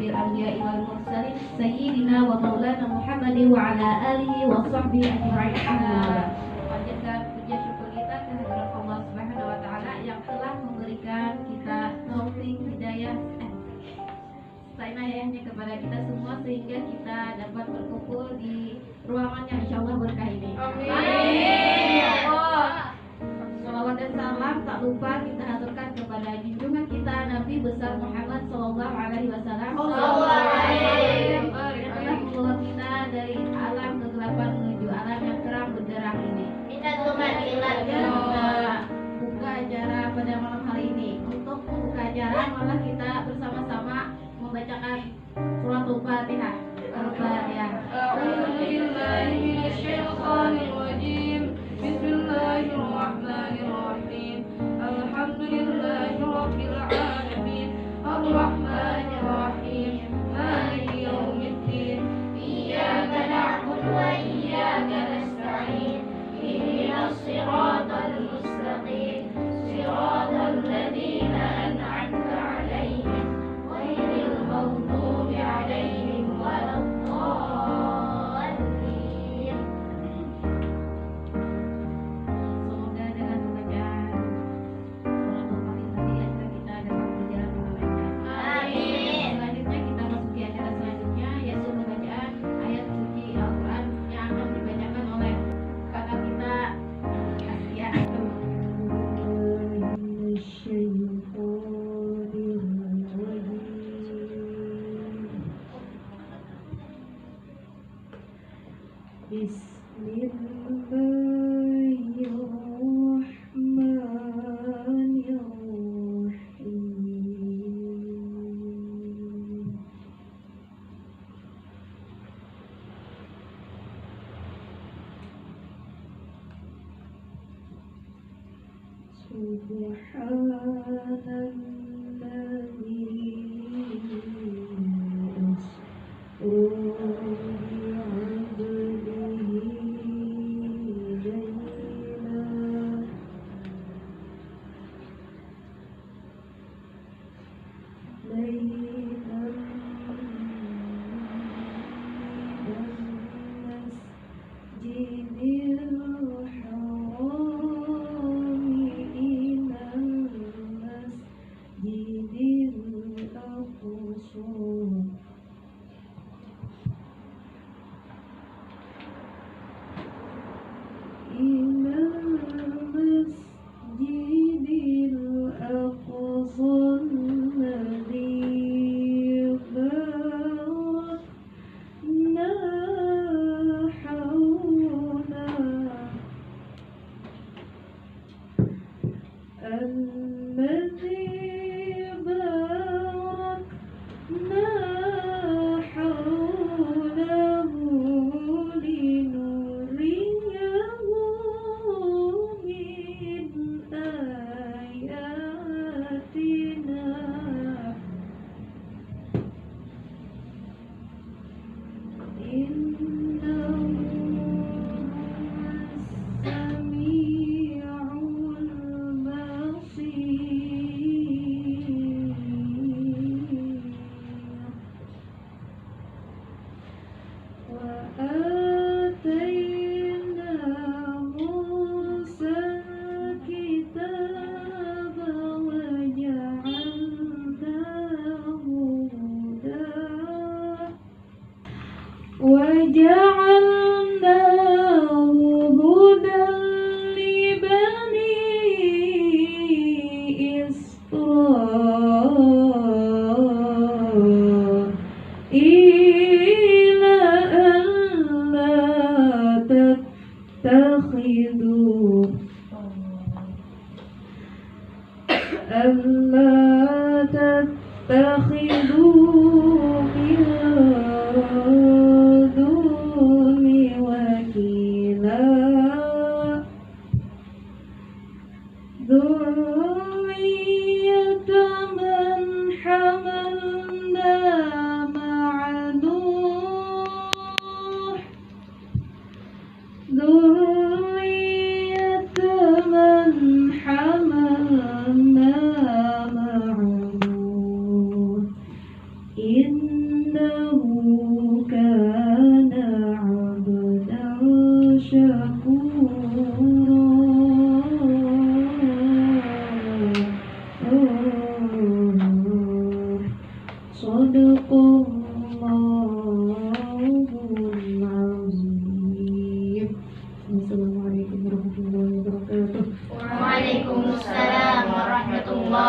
asyrafil anbiya'i wal mursalin sayyidina wa maulana Muhammadin wa ala alihi wa sahbihi ajma'in. Panjatkan puja syukur kita kehadirat Allah Subhanahu wa taala yang telah memberikan kita taufik hidayah inayahnya kepada kita semua sehingga kita dapat berkumpul di ruangan yang insyaallah berkah ini. Amin. Salawat dan salam tak lupa kita haturkan kepada junjungan kita Nabi besar Muhammad sallallahu alaihi wasallam. Yang telah membawa kita dari alam kegelapan menuju alam yang terang benderang ini. Kita buka acara pada malam hari ini. Untuk membuka acara malah kita bersama-sama membacakan suratul Fatihah. Al-Fatihah. A'udzubillahi minasyaitonir rajim. Bismillahirrahmanirrahim. Alhamdulillahirabbil alamin. Arrahmanir rahim. Maliki yaumiddin. Iyyaka na'budu wa iyyaka nasta'in. Ihdinas siratal mustaqim. Siratal ladzina an'amta 'alaihim. المغضوب عليهم ولا الضالين. Semoga dengan pembacaan suratul Fatihah tadi acara kita dapat berjalan dengan lancar. Amin. Selanjutnya kita masuki acara selanjutnya yaitu pembacaan ayat suci Al-Quran yang akan dibacakan oleh kakak kita Asia.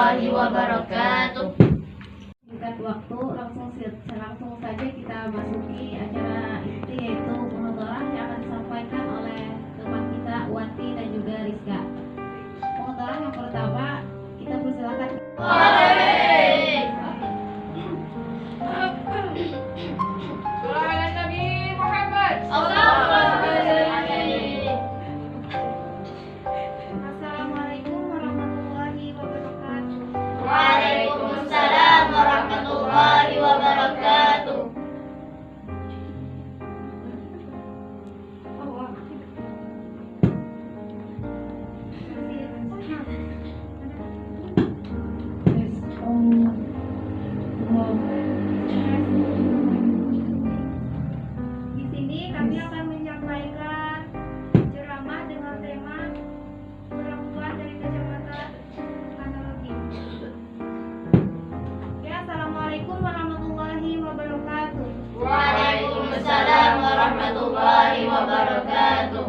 warahmatullahi wabarakatuh. Singkat waktu, langsung saja kita masuki acara inti, yaitu penuturan yang akan disampaikan oleh teman kita Wati dan juga Rizka. Penuturan yang pertama, kita persilakan. Assalamualaikum warahmatullahi wabarakatuh. Waalaikumsalam warahmatullahi wabarakatuh. Di sini kami akan menyampaikan ceramah dengan tema perempuan dari kacamata analogi. Ya, assalamualaikum warahmatullahi wabarakatuh. Waalaikumsalam warahmatullahi wabarakatuh.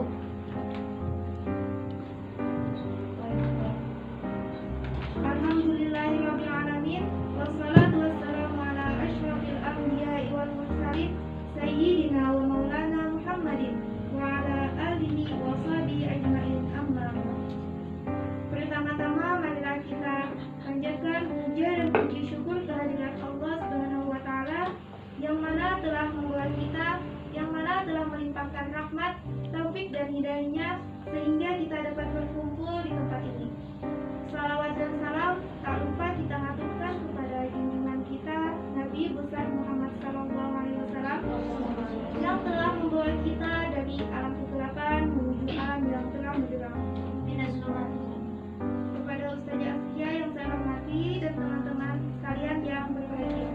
Alhamdulillahirabbil alamin, wassalatu wassalamu ala asyrofil anbiya'i wal mursalin sayyidina wa maulana Muhammadin wa ala alihi wa sahbihi ajmain, amma ba'd. Pertama-tama marilah kita panjatkan puja dan puji syukur kehadirat Allah Subhanahu wa taala yang mana telah membuat kita, yang mana telah melimpahkan rahmat, taufik dan hidayahnya sehingga kita dapat berkumpul di tempat ini. Salawat dan salam tak lupa kita haturkan kepada junjungan kita Nabi besar Muhammad SAW yang telah membawa kita dari alam kegelapan menuju alam yang terang benderang. Kepada Ustazah Askia yang saya hormati dan teman-teman sekalian yang berbahagia.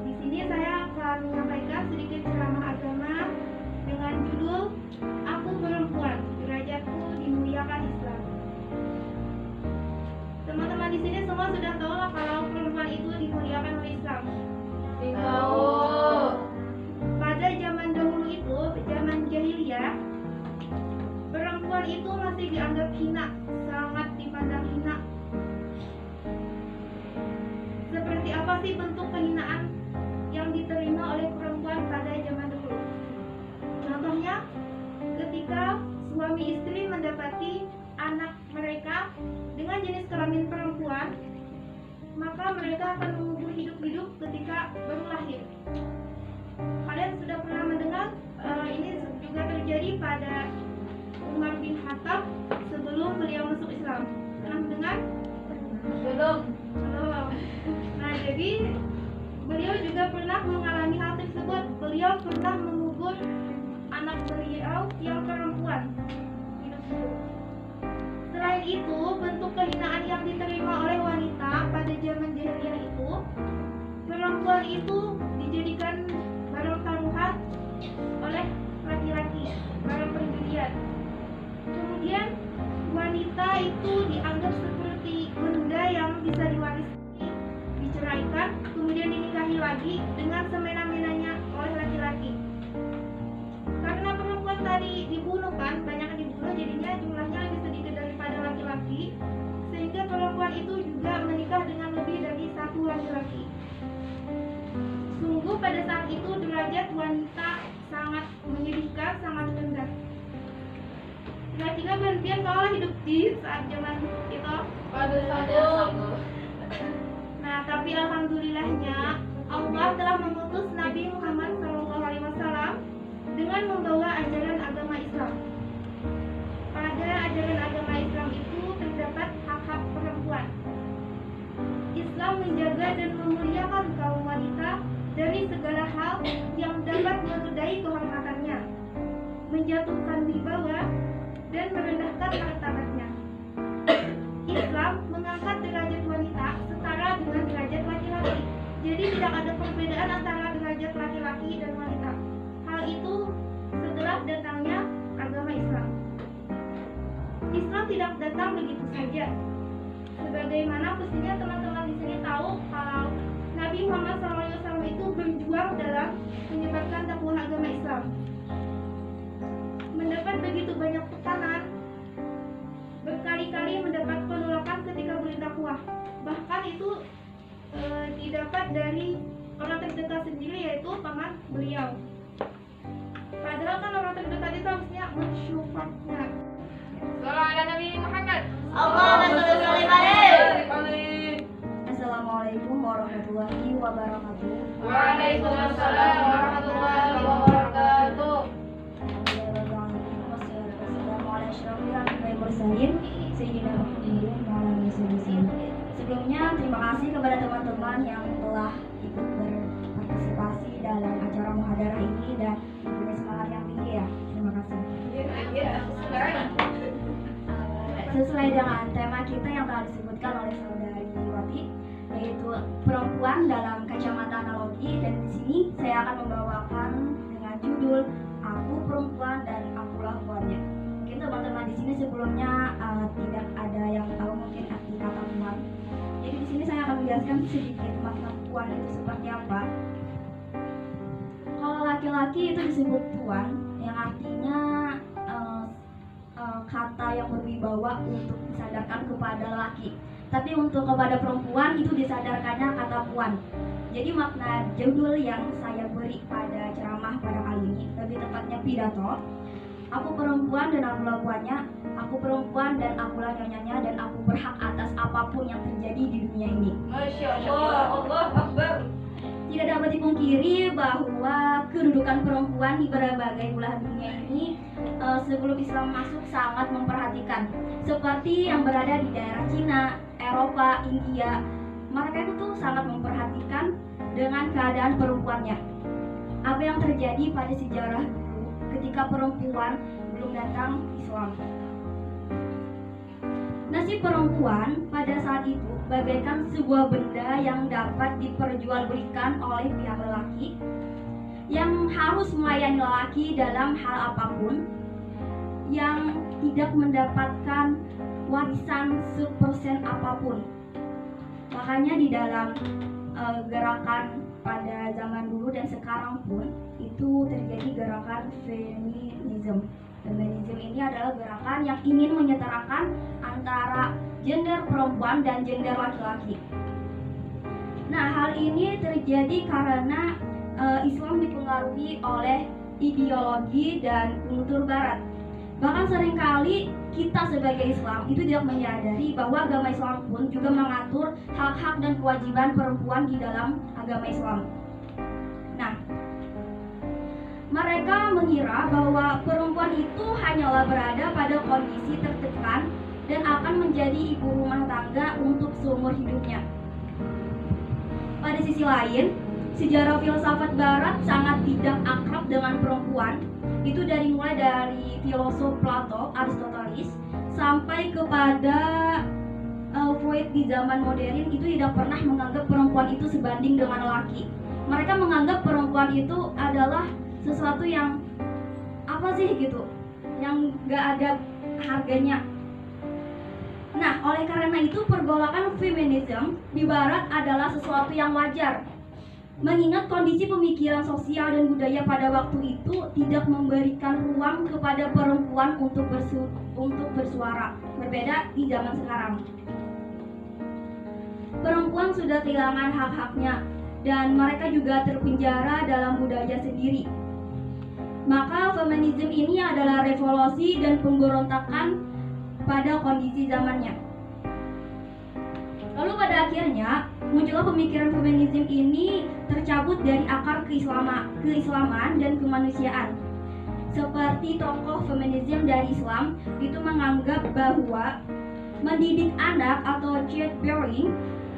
Di sini saya akan menyampaikan sedikit ceramah agama dengan judul Aku Perempuan, Derajatku Dimuliakan Islam. Teman-teman di sini semua sudah tahu lah kalau perempuan itu dimuliakan oleh Islam. Tahu. Pada zaman dahulu itu, zaman jahiliyah, perempuan itu masih dianggap hina, sangat dipandang hina. Seperti apa sih bentuk penghinaan yang diterima oleh perempuan pada zaman dahulu? Contohnya, ketika suami istri mendapati anak mereka dengan jenis kelamin perempuan, maka mereka akan mengubur hidup-hidup ketika baru lahir. Kalian sudah pernah mendengar ini juga terjadi pada Umar bin Khattab sebelum beliau masuk Islam. Pernah mendengar? Belum. Belum. Nah, jadi beliau juga pernah mengalami hal tersebut. Beliau pernah mengubur anak beliau yang perempuan. Selain itu, bentuk kehinaan yang diterima oleh wanita pada zaman jahiliyah itu, perempuan itu dijadikan barang taruhan oleh laki-laki, barang perjudian. Kemudian wanita itu dianggap seperti benda yang bisa diwarisi, diceraikan, kemudian dinikahi lagi dengan semena-menanya oleh laki-laki. Karena perempuan tadi dibunuh kan, banyak yang dibunuh, jadinya jumlahnya lebih sedikit daripada laki-laki, sehingga perempuan itu juga menikah dengan lebih dari satu laki-laki. Sungguh pada saat itu derajat wanita sangat menyedihkan, sangat rendah. Kira-kira berhentian kalau hidup di saat zaman itu. Nah, tapi alhamdulillahnya Allah telah mengutus Nabi Muhammad SAW dengan membawa ajaran agama Islam. Pada ajaran agama Islam itu terdapat hak-hak perempuan. Islam menjaga dan memuliakan kaum wanita dari segala hal yang dapat menodai kehormatannya, menjatuhkan wibawa dan merendahkan martabatnya. Islam mengangkat derajat wanita setara dengan derajat laki-laki. Jadi tidak ada perbedaan antara derajat laki-laki dan wanita. Hal itu setelah datangnya agama Islam. Islam tidak datang begitu saja. Sebagaimana pastinya teman-teman di sini tahu kalau Nabi Muhammad SAW itu berjuang dalam menyebarkan dakwah agama Islam. Mendapat begitu banyak tekanan, berkali-kali mendapat penolakan ketika dapat dari orang terdekat sendiri, yaitu paman beliau. Padahal kan orang terdekat itu harusnya mensyukurnya. Salam ala Nabi Muhammad. Allahumma sholli alaihi. Assalamualaikum warahmatullahi wabarakatuh. Waalaikumsalam warahmatullahi wabarakatuh. Sebelumnya terima kasih kepada teman-teman yang telah ikut berpartisipasi dalam acara muhadarah ini dan mempunyai semangat yang tinggi ya. Terima kasih. Sesuai dengan tema kita yang telah disebutkan oleh saudari Wati, yaitu perempuan dalam kacamata analogi, dan di sini saya akan membawakan dengan judul Aku Perempuan dan Akulah Puannya. Mungkin teman-teman di sini sebelumnya tidak ada yang tahu mungkin arti kata puan. Jadi di sini saya akan menjelaskan sedikit makna puan itu seperti apa. Kalau laki-laki itu disebut puan, yang artinya kata yang berwibawa untuk disadarkan kepada laki. Tapi untuk kepada perempuan itu disadarkannya kata puan. Jadi makna judul yang saya beri pada ceramah pada kali ini, lebih tepatnya pidato, aku perempuan dan akulah puannya, aku perempuan dan akulah nyonyanya, dan aku berhak atas apapun yang terjadi di dunia ini. Masya Allah, Allah Akbar. Tidak dapat dipungkiri bahwa kedudukan perempuan di berbagai belahan dunia ini sebelum Islam masuk sangat memperhatikan. Seperti yang berada di daerah Cina, Eropa, India, mereka itu tuh sangat memperhatikan dengan keadaan perempuannya. Apa yang terjadi pada sejarah dulu ketika perempuan belum datang Islam. Nasib perempuan pada saat itu bagaikan sebuah benda yang dapat diperjualbelikan oleh pihak lelaki yang harus melayani lelaki dalam hal apapun, yang tidak mendapatkan warisan sepersen apapun. Makanya di dalam gerakan pada zaman dulu dan sekarang pun itu terjadi gerakan feminisme. Feminisme ini adalah gerakan yang ingin menyetarakan antara gender perempuan dan gender laki-laki. Nah, hal ini terjadi karena Islam dipengaruhi oleh ideologi dan kultur Barat. Bahkan seringkali kita sebagai Islam itu tidak menyadari bahwa agama Islam pun juga mengatur hak-hak dan kewajiban perempuan di dalam agama Islam. Nah, mereka mengira bahwa perempuan itu hanyalah berada pada kondisi tertekan dan akan menjadi ibu rumah tangga untuk seumur hidupnya. Pada sisi lain, sejarah filsafat Barat sangat tidak akrab dengan perempuan. Itu mulai dari filosof Plato, Aristoteles, sampai kepada Freud di zaman modern itu tidak pernah menganggap perempuan itu sebanding dengan laki. Mereka menganggap perempuan itu adalah sesuatu yang apa sih gitu, yang gak ada harganya. Nah, oleh karena itu pergolakan feminisme di Barat adalah sesuatu yang wajar, mengingat kondisi pemikiran sosial dan budaya pada waktu itu tidak memberikan ruang kepada perempuan untuk bersuara, berbeda di zaman sekarang. Perempuan sudah kehilangan hak-haknya dan mereka juga terpenjara dalam budaya sendiri. Maka feminisme ini adalah revolusi dan pemberontakan pada kondisi zamannya. Lalu pada akhirnya muncullah pemikiran feminisme ini tercabut dari akar keislaman dan kemanusiaan. Seperti tokoh feminisme dari Islam itu menganggap bahwa mendidik anak atau childbearing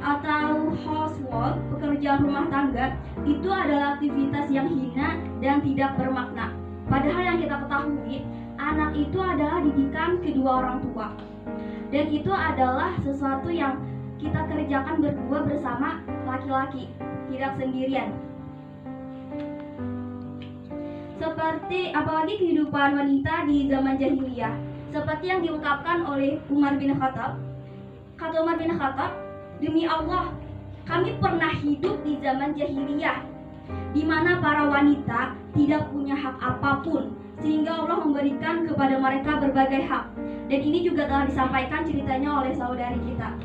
atau housework, pekerjaan rumah tangga, itu adalah aktivitas yang hina dan tidak bermakna. Padahal yang kita ketahui, anak itu adalah didikan kedua orang tua. Dan itu adalah sesuatu yang kita kerjakan berdua bersama laki-laki, tidak sendirian. Seperti apalagi kehidupan wanita di zaman jahiliyah, seperti yang diungkapkan oleh Umar bin Khattab. Kata Umar bin Khattab, demi Allah, kami pernah hidup di zaman jahiliyah, di mana para wanita tidak punya hak apapun, sehingga Allah memberikan kepada mereka berbagai hak. Dan ini juga telah disampaikan ceritanya oleh saudari kita.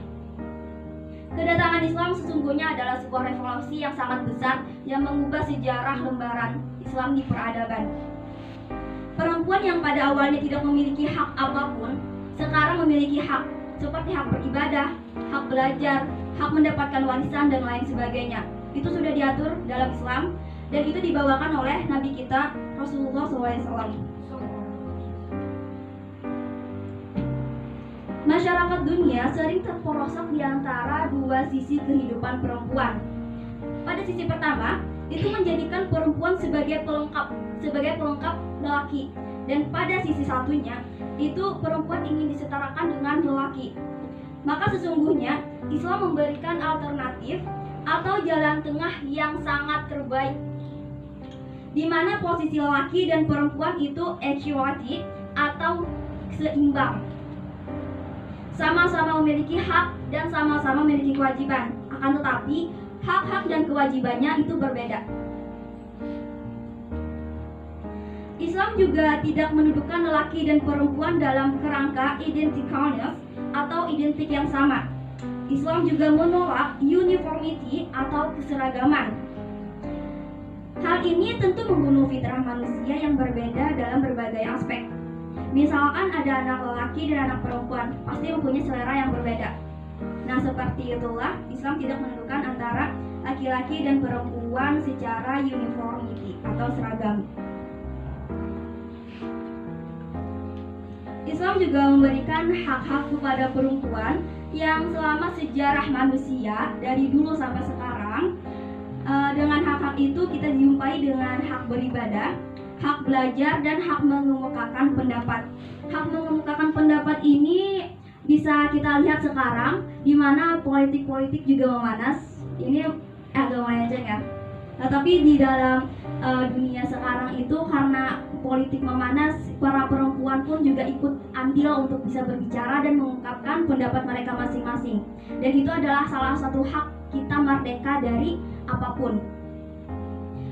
Kedatangan Perkembangan Islam sesungguhnya adalah sebuah revolusi yang sangat besar yang mengubah sejarah lembaran Islam di peradaban. Perempuan yang pada awalnya tidak memiliki hak apapun, sekarang memiliki hak, seperti hak beribadah, hak belajar, hak mendapatkan warisan, dan lain sebagainya. Itu sudah diatur dalam Islam, dan itu dibawakan oleh Nabi kita Rasulullah SAW. Masyarakat dunia sering terperosok di antara dua sisi kehidupan perempuan. Pada sisi pertama, itu menjadikan perempuan sebagai pelengkap lelaki, dan pada sisi satunya, itu perempuan ingin disetarakan dengan lelaki. Maka sesungguhnya Islam memberikan alternatif atau jalan tengah yang sangat terbaik, di mana posisi lelaki dan perempuan itu equality atau seimbang. Sama-sama memiliki hak dan sama-sama memiliki kewajiban. Akan tetapi, hak-hak dan kewajibannya itu berbeda. Islam juga tidak mendudukan lelaki dan perempuan dalam kerangka identikalness atau identik yang sama. Islam juga menolak uniformity atau keseragaman. Hal ini tentu membunuh fitrah manusia yang berbeda dalam berbagai aspek. Misalkan ada anak lelaki dan anak perempuan, pasti mempunyai selera yang berbeda. Nah, seperti itulah Islam tidak menentukan antara laki-laki dan perempuan secara uniformity atau seragam. Islam juga memberikan hak-hak kepada perempuan yang selama sejarah manusia dari dulu sampai sekarang. Dengan hak-hak itu kita dijumpai dengan hak beribadah, hak belajar, dan hak mengemukakan pendapat. Hak mengemukakan pendapat ini bisa kita lihat sekarang, di mana politik-politik juga memanas. Ini agak melenceng ya. Nah, tapi di dalam dunia sekarang itu karena politik memanas, para perempuan pun juga ikut andil untuk bisa berbicara dan mengungkapkan pendapat mereka masing-masing. Dan itu adalah salah satu hak kita merdeka dari apapun.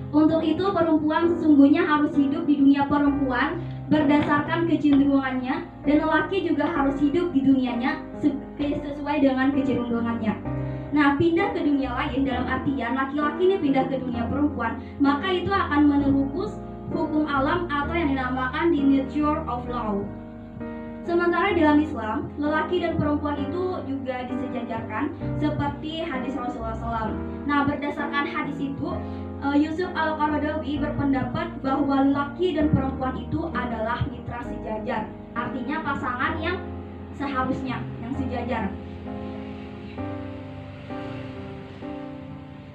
Untuk itu perempuan sesungguhnya harus hidup di dunia perempuan berdasarkan kecenderungannya, dan lelaki juga harus hidup di dunianya sesuai dengan kecenderungannya. Nah, pindah ke dunia lain dalam artian laki-laki ini pindah ke dunia perempuan, maka itu akan menerobos hukum alam atau yang dinamakan the nature of law. Sementara dalam Islam, lelaki dan perempuan itu juga disejajarkan seperti hadis Rasulullah SAW. Nah, berdasarkan hadis itu, Yusuf Al-Qaradawi berpendapat bahwa lelaki dan perempuan itu adalah mitra sejajar. Artinya pasangan yang seharusnya, yang sejajar.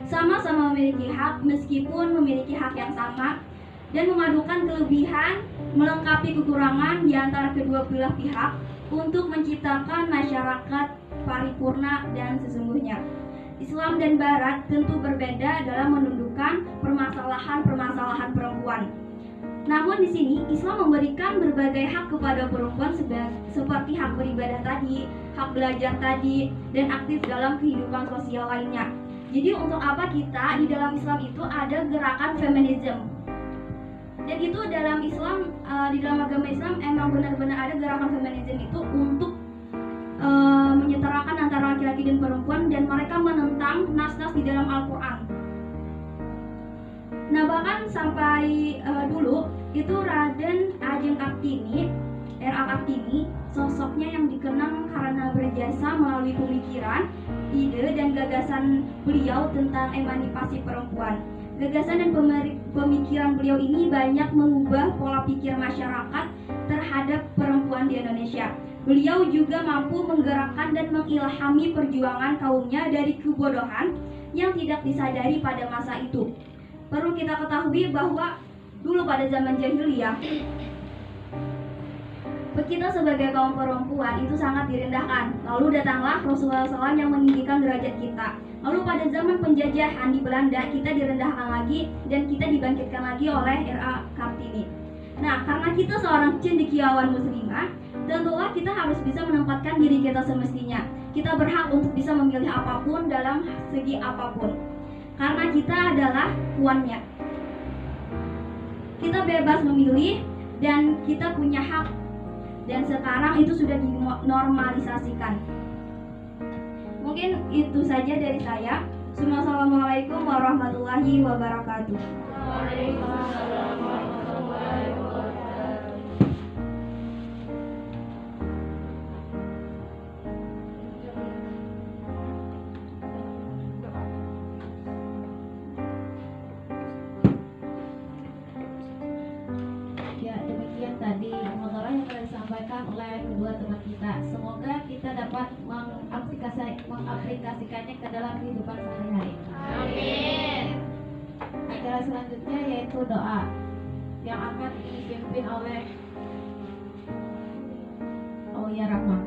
Sama-sama memiliki hak meskipun memiliki hak yang sama, dan memadukan kelebihan melengkapi kekurangan di antara kedua belah pihak untuk menciptakan masyarakat paripurna dan sesungguhnya. Islam dan Barat tentu berbeda dalam menundukkan permasalahan-permasalahan perempuan. Namun di sini Islam memberikan berbagai hak kepada perempuan seperti hak beribadah tadi, hak belajar tadi, dan aktif dalam kehidupan sosial lainnya. Jadi untuk apa kita di dalam Islam itu ada gerakan feminisme? Dan itu dalam Islam, di dalam agama Islam emang benar-benar ada gerakan feminisme itu untuk menyetarakan antara laki-laki dan perempuan, dan mereka menentang nas-nas di dalam Al-Quran. Nah, bahkan sampai dulu itu Raden Ajeng Kartini, R.A. Kartini, sosoknya yang dikenang karena berjasa melalui pemikiran, ide, dan gagasan beliau tentang emansipasi perempuan. Gagasan dan pemikiran beliau ini banyak mengubah pola pikir masyarakat terhadap perempuan di Indonesia. Beliau juga mampu menggerakkan dan mengilhami perjuangan kaumnya dari kebodohan yang tidak disadari pada masa itu. Perlu kita ketahui bahwa dulu pada zaman jahiliyah, kita sebagai kaum perempuan itu sangat direndahkan. Lalu datanglah Rasulullah SAW yang meninggikan derajat kita. Lalu pada zaman penjajahan di Belanda, kita direndahkan lagi dan kita dibangkitkan lagi oleh R.A. Kartini. Nah, karena kita seorang cendekiawan muslimah, tentulah kita harus bisa menempatkan diri kita semestinya. Kita berhak untuk bisa memilih apapun dalam segi apapun, karena kita adalah tuannya. Kita bebas memilih dan kita punya hak. Dan sekarang itu sudah dinormalisasikan. Mungkin itu saja dari saya. Assalamualaikum warahmatullahi wabarakatuh. Waalaikumsalam warahmatullahi wabarakatuh. Ya, demikian tadi muhadharah yang telah disampaikan oleh kedua teman kita. Semoga kita dapat mengaplikasikannya ke dalam kehidupan sehari-hari. Amin. Acara selanjutnya yaitu doa yang akan dipimpin oleh Aulia Rahman.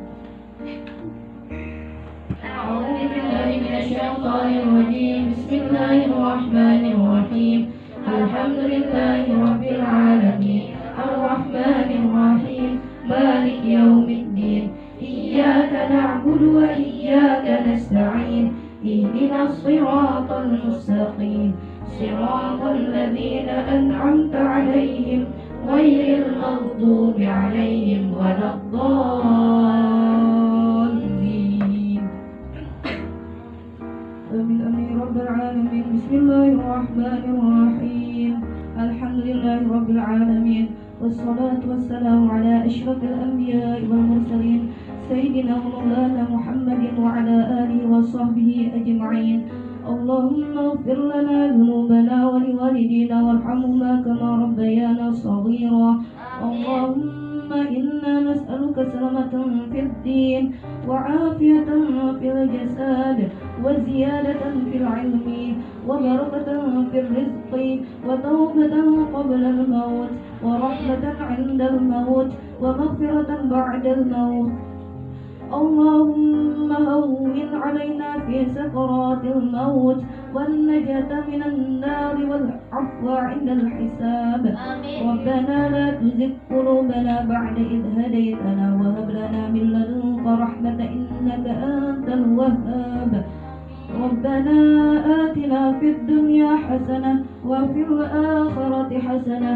أعوذ بالله من الشيطان الرجيم بسم الله الرحمن الرحيم الحمد لله رب العالمين الرحمن الرحيم مالك يوم الدين إياك نعبد وإياك نستعين اهدنا الصراط المستقيم صراط الذين أنعمت عليهم غير المغضوب عليهم ولا الضالين آمين آمين رب العالمين بسم الله الرحمن الرحيم الحمد لله رب العالمين والصلاة والسلام على أشرف الأنبياء والمرسلين سيدنا ومولانا محمد وعلى آله وصحبه أجمعين اللهم اغفر لنا ذنوبنا ولوالدينا وارحمهما كما ربيانا صغيرا اللهم إنا نسألك سلامة في الدين وعافية في الجسد وزيادة في العلم وبركة في الرزق وتوبة قبل الموت ورحمة عند الموت ومغفرة بعد الموت اللهم هون علينا في سكرات الموت والنجاة من النار والعفو عند الحساب ربنا لا تزغ قلوبنا بعد إذ هديتنا وهب لنا من لدنك رحمة إنك أنت الوهاب ربنا آتنا في الدنيا حسنة وفي الآخرة حسنة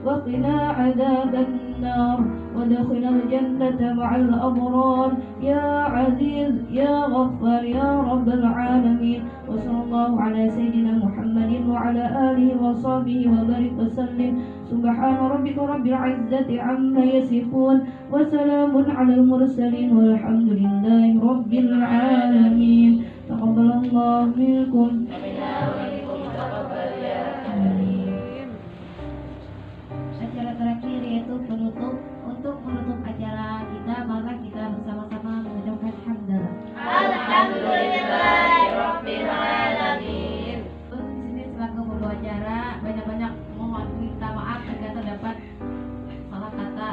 وقنا عذاب النار وادخلنا الجنة مع الأبرار يا عزيز يا غفار يا رب العالمين وصلى الله على سيدنا محمد وعلى آله وصحبه وبارك وسلم سبحان ربك رب العزة عما يصفون وسلام على المرسلين والحمد لله رب العالمين تقبل الله منكم Acara terakhir yaitu penutup. Untuk menutup acara kita, maka kita bersama-sama mengucapkan hamdalah. Alhamdulillahirabbil alamin. Di sini selaku pembawa acara banyak-banyak mohon minta maaf jika terdapat salah kata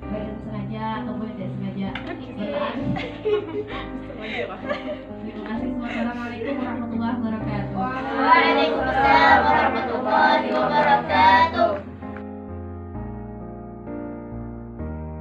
baik yang sengaja ataupun tidak sengaja. Terima kasih. Wassalamualaikum warahmatullahi wabarakatuh.